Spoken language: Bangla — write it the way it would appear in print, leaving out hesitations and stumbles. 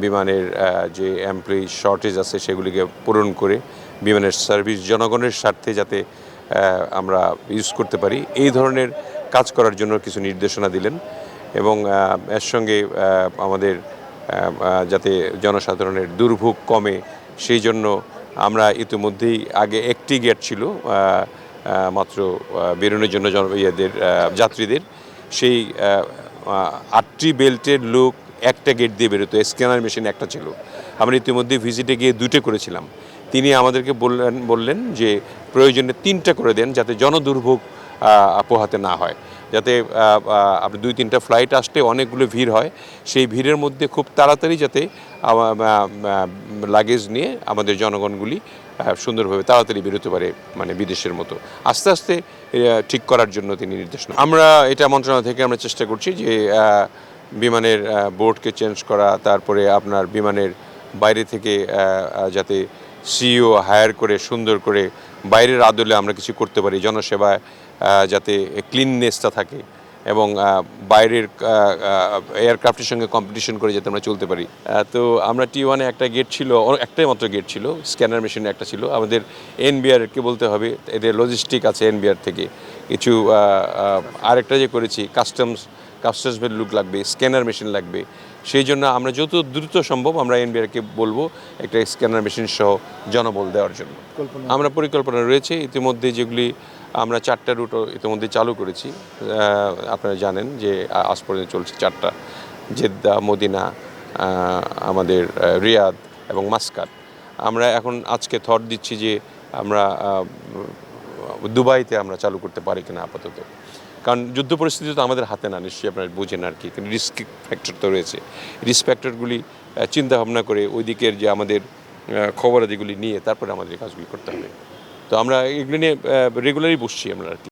বিমানের যে এমপ্লয়ি শর্টেজ আছে সেগুলিকে পূরণ করে বিমানের সার্ভিস জনগণের স্বার্থে যাতে আমরা ইউজ করতে পারি এই ধরনের কাজ করার জন্য কিছু নির্দেশনা দিলেন এবং এর সঙ্গে আমাদের যাতে জনসাধারণের দুর্ভোগ কমে সেই জন্য আমরা ইতিমধ্যেই আগে একটি গেট ছিল মাত্র বেরোনোর জন্য যাত্রীদের সেই 8টি বেল্টের লোক একটা গেট দিয়ে বেরোতো, স্ক্যানার মেশিন একটা ছিল। আমরা ইতিমধ্যে ভিজিটে গিয়ে 2টে করেছিলাম। তিনি আমাদেরকে বললেন যে প্রয়োজনে 3টা করে দেন যাতে জনদুর্ভোগ পোহাতে না হয়, যাতে আপনি 2-3টা ফ্লাইট আসতে অনেকগুলো ভিড় হয়, সেই ভিড়ের মধ্যে খুব তাড়াতাড়ি যাতে লাগেজ নিয়ে আমাদের জনগণগুলি সুন্দরভাবে তাড়াতাড়ি বেরোতে পারে, মানে বিদেশের মতো আস্তে আস্তে ঠিক করার জন্য তিনি নির্দেশ দেন। আমরা এটা মন্ত্রণালয় থেকে আমরা চেষ্টা করছি যে বিমানের বোর্ডকে চেঞ্জ করা, তারপরে আপনার বিমানের বাইরে থেকে যাতে সিইও হায়ার করে সুন্দর করে বাইরের আদলে আমরা কিছু করতে পারি, জনসেবায় যাতে ক্লিননেসটা থাকে এবং বাইরের এয়ারক্রাফটের সঙ্গে কম্পিটিশন করে যাতে আমরা চলতে পারি। তো আমরা T1-এ একটা গেট ছিল, একটাই মাত্র গেট ছিল, স্ক্যানার মেশিন একটা ছিল। আমাদের এনবিআরকে বলতে হবে, এদের লজিস্টিক আছে এনবিআর থেকে কিছু। আরেকটা যে করেছি কাস্টমসের লুক লাগবে, স্ক্যানার মেশিন লাগবে, সেই জন্য আমরা যত দ্রুত সম্ভব আমরা এনবিআরকে বলবো একটা স্ক্যানার মেশিন সহ জনবল দেওয়ার জন্য। আমরা পরিকল্পনা রয়েছে ইতিমধ্যে, যেগুলি আমরা 4টা রুটও ইতিমধ্যে চালু করেছি। আপনারা জানেন যে আজ পর্যন্ত চলছে 4টা, জেদ্দা, মদিনা, আমাদের রিয়াদ এবং মাস্কাট। আমরা এখন আজকে থট দিচ্ছি যে আমরা দুবাইতে আমরা চালু করতে পারি কিনা আপাতত, কারণ যুদ্ধ পরিস্থিতি তো আমাদের হাতে না, নিশ্চয়ই আপনারা বুঝেন আর কি, কিন্তু রিস্ক ফ্যাক্টর তো রয়েছে। রিস্ক ফ্যাক্টরগুলি চিন্তা ভাবনা করে ওই দিকের যে আমাদের খবরাদিগুলি নিয়ে তারপরে আমাদের কাজগুলি করতে হবে। তো আমরা এগুলি নিয়ে রেগুলারই বসছি আমরা আর কি।